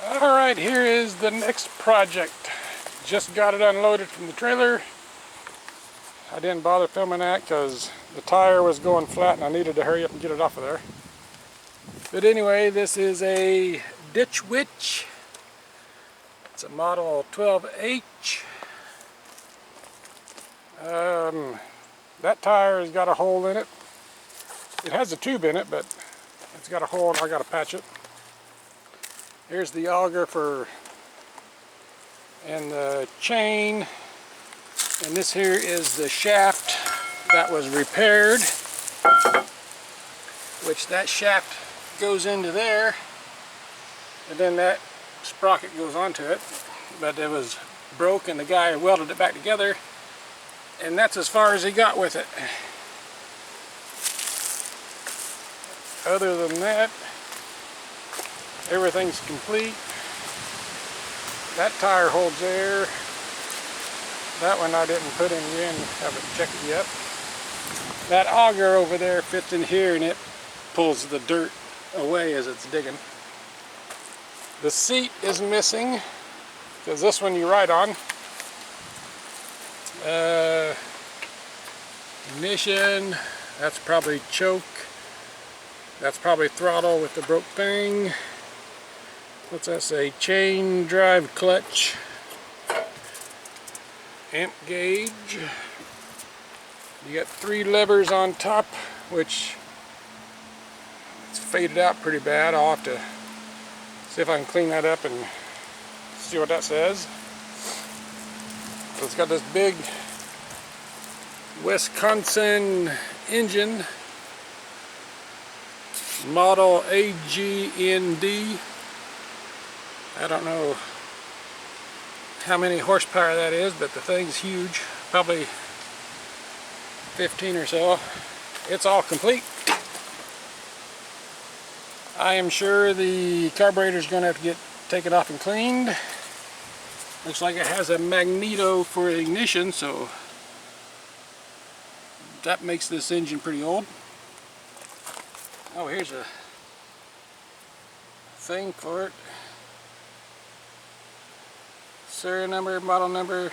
Alright, here is the next project. Just got it unloaded from the trailer. I didn't bother filming that because the tire was going flat and I needed to hurry up and get it off of there. But anyway, this is a ditch witch. It's a model 12H. That tire has got a hole in it. It has a tube in it, but it's got a hole and I got to patch it. Here's the auger and the chain, and this here is the shaft that was repaired, which that shaft goes into there, and then that sprocket goes onto it, but it was broke and the guy welded it back together, and that's as far as he got with it. Other than that, everything's complete. That tire holds air. That one I didn't put in here and haven't checked it yet. That auger over there fits in here and it pulls the dirt away as it's digging. The seat is missing because this one you ride on. Ignition, that's probably choke. That's probably throttle with the broke thing. What's that say? Chain drive clutch. Amp gauge. You got 3 levers on top, which it's faded out pretty bad. I'll have to see if I can clean that up and see what that says. So it's got this big Wisconsin engine, model AGND. I don't know how many horsepower that is, but the thing's huge, probably 15 or so. It's all complete. I am sure the carburetor is going to have to get taken off and cleaned. Looks like it has a magneto for ignition, so that makes this engine pretty old. Oh, here's a thing for it. Serial number, model number.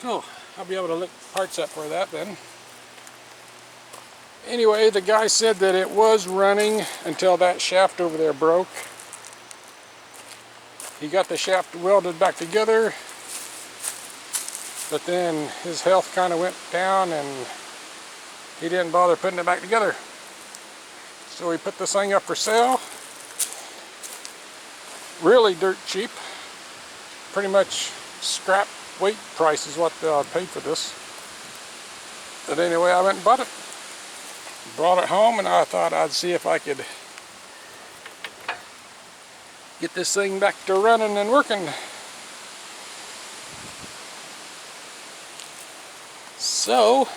Cool. I'll be able to look parts up for that then. Anyway, the guy said that it was running until that shaft over there broke. He got the shaft welded back together, but then his health kind of went down and he didn't bother putting it back together. So we put this thing up for sale. Really dirt cheap. Pretty much scrap weight price is what I paid for this. But anyway, I went and bought it. Brought it home and I thought I'd see if I could get this thing back to running and working. So,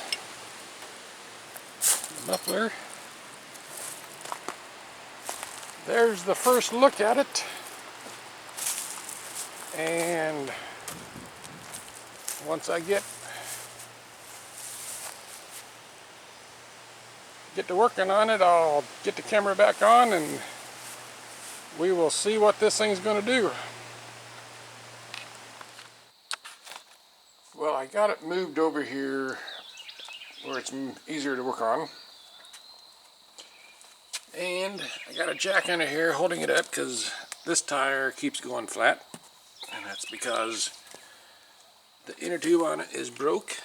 muffler. There's the first look at it. And once I get to working on it, I'll get the camera back on and we will see what this thing's going to do. Well, I got it moved over here where it's easier to work on. And I got a jack under here holding it up because this tire keeps going flat. And that's because the inner tube on it is broke.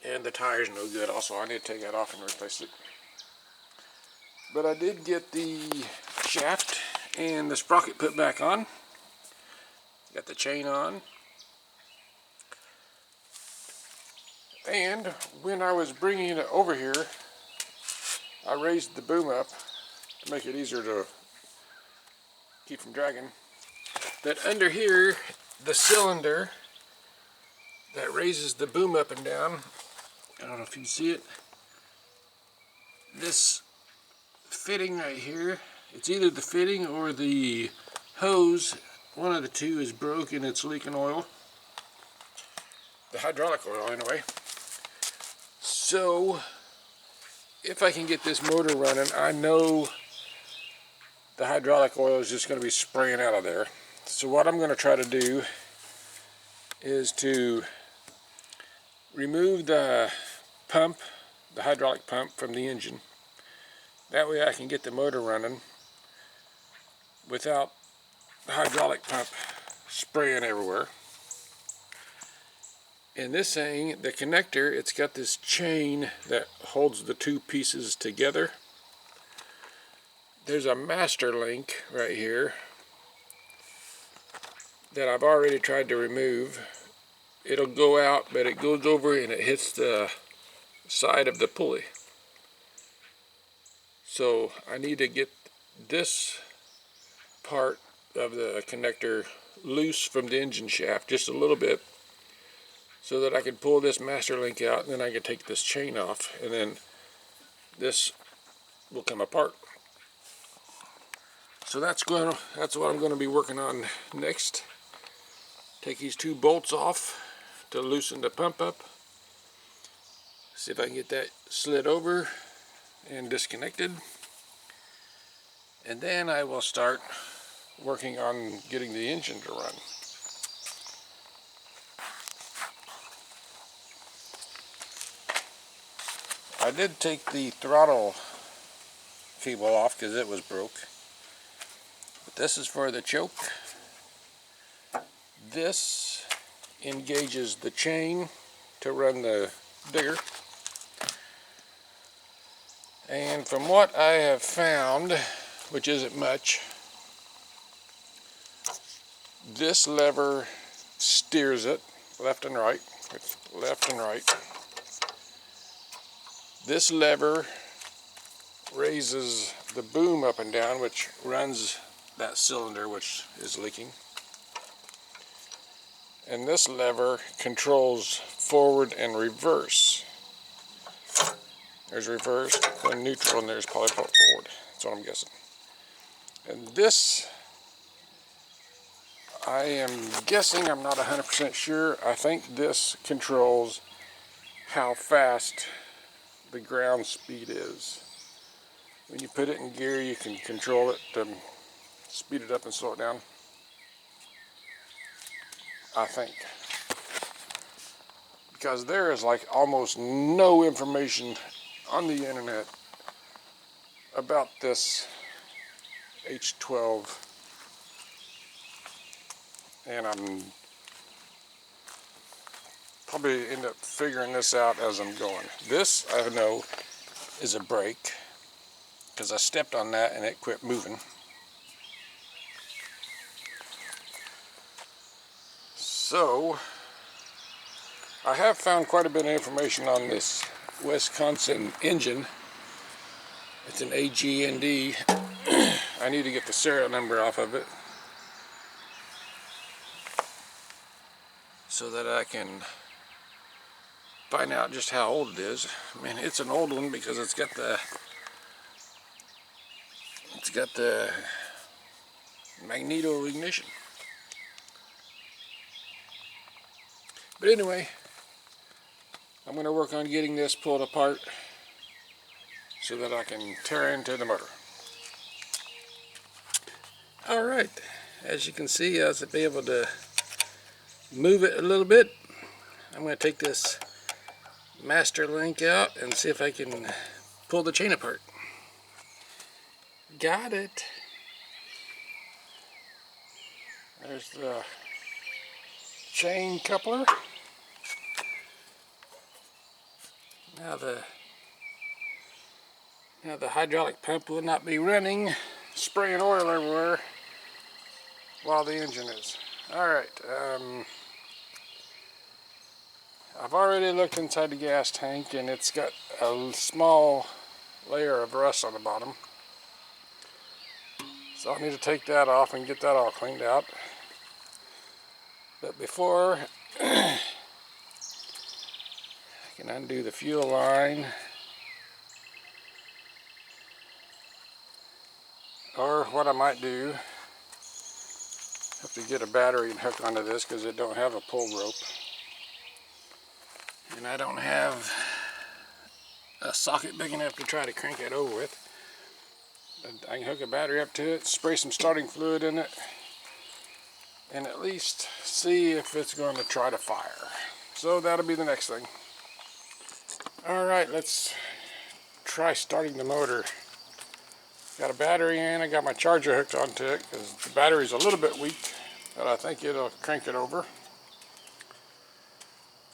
And the tire's no good also. I need to take that off and replace it. But I did get the shaft and the sprocket put back on. Got the chain on. And when I was bringing it over here, I raised the boom up to make it easier to keep from dragging. That under here, the cylinder that raises the boom up and down, I don't know if you can see it, this fitting right here, it's either the fitting or the hose, one of the two is broken, it's leaking oil. The hydraulic oil anyway. So if I can get this motor running, I know the hydraulic oil is just going to be spraying out of there. So what I'm going to try to do is to remove the pump, the hydraulic pump from the engine. That way I can get the motor running without the hydraulic pump spraying everywhere. And this thing, the connector, it's got this chain that holds the two pieces together. There's a master link right here that I've already tried to remove. It'll go out, but it goes over and it hits the side of the pulley. So I need to get this part of the connector loose from the engine shaft just a little bit, so that I can pull this master link out, and then I can take this chain off, and then this will come apart. So that's what I'm going to be working on next. Take these two bolts off to loosen the pump up. See if I can get that slid over and disconnected. And then I will start working on getting the engine to run. I did take the throttle cable off because it was broke. But this is for the choke. This engages the chain to run the digger. And from what I have found, which isn't much, this lever steers it left and right. It's left and right. This lever raises the boom up and down, which runs that cylinder which is leaking. And this lever controls forward and reverse. There's reverse, then neutral, and there's probably forward. That's what I'm guessing. And this, I am guessing, I'm not 100% sure, I think this controls how fast the ground speed is. When you put it in gear, you can control it to speed it up and slow it down, I think. Because there is like almost no information on the internet about this H12, and I'm probably end up figuring this out as I'm going. This, I know, is a brake, because I stepped on that and it quit moving. So, I have found quite a bit of information on this Wisconsin engine. It's an AG&D. I need to get the serial number off of it so that I can find out just how old it is. I mean, it's an old one because it's got the magneto ignition. But anyway, I'm going to work on getting this pulled apart so that I can tear into the motor. Alright, as you can see, I was able to move it a little bit. I'm going to take this master link out and see if I can pull the chain apart. Got it. There's the chain coupler. Now the hydraulic pump will not be running, spraying oil everywhere while the engine is. Alright, I've already looked inside the gas tank, and it's got a small layer of rust on the bottom. So I need to take that off and get that all cleaned out. But before I can undo the fuel line, or what I might do, have to get a battery and hook onto this because it don't have a pull rope, and I don't have a socket big enough to try to crank it over with. I can hook a battery up to it, spray some starting fluid in it, and at least see if it's going to try to fire. So that'll be the next thing. Alright, let's try starting the motor. Got a battery in, I got my charger hooked onto it because the battery's a little bit weak, but I think it'll crank it over.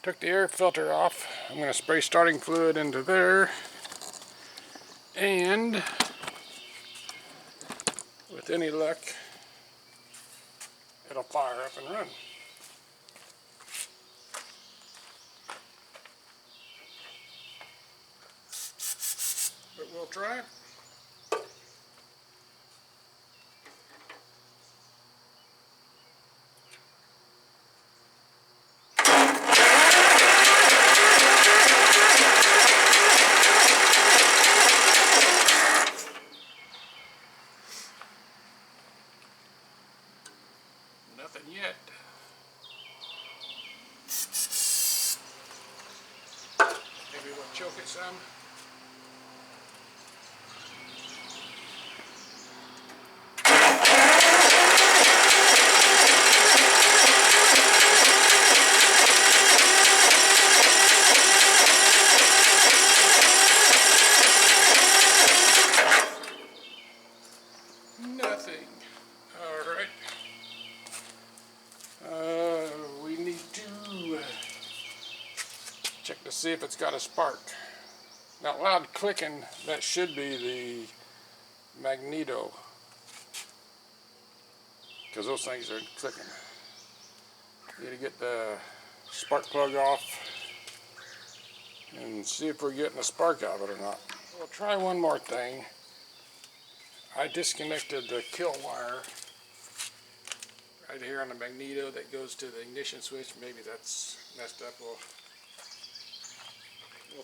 Took the air filter off. I'm going to spray starting fluid into there, and with any luck it'll fire up and run. But we'll try. Nothing yet. Maybe we'll choke it some. Nothing. All right. We need to check to see if it's got a spark. That loud clicking, that should be the magneto, because those things are clicking. Need to get the spark plug off and see if we're getting a spark out of it or not. We'll try one more thing. I disconnected the kill wire right here on the magneto that goes to the ignition switch. Maybe that's messed up. We'll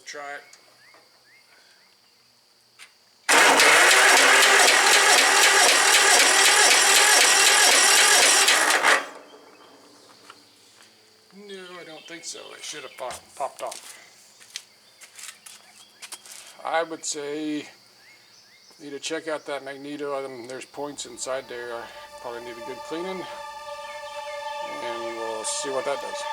try it. No, I don't think so. It should have popped off. I would say need to check out that magneto. There's points inside there. Probably need a good cleaning, and we'll see what that does.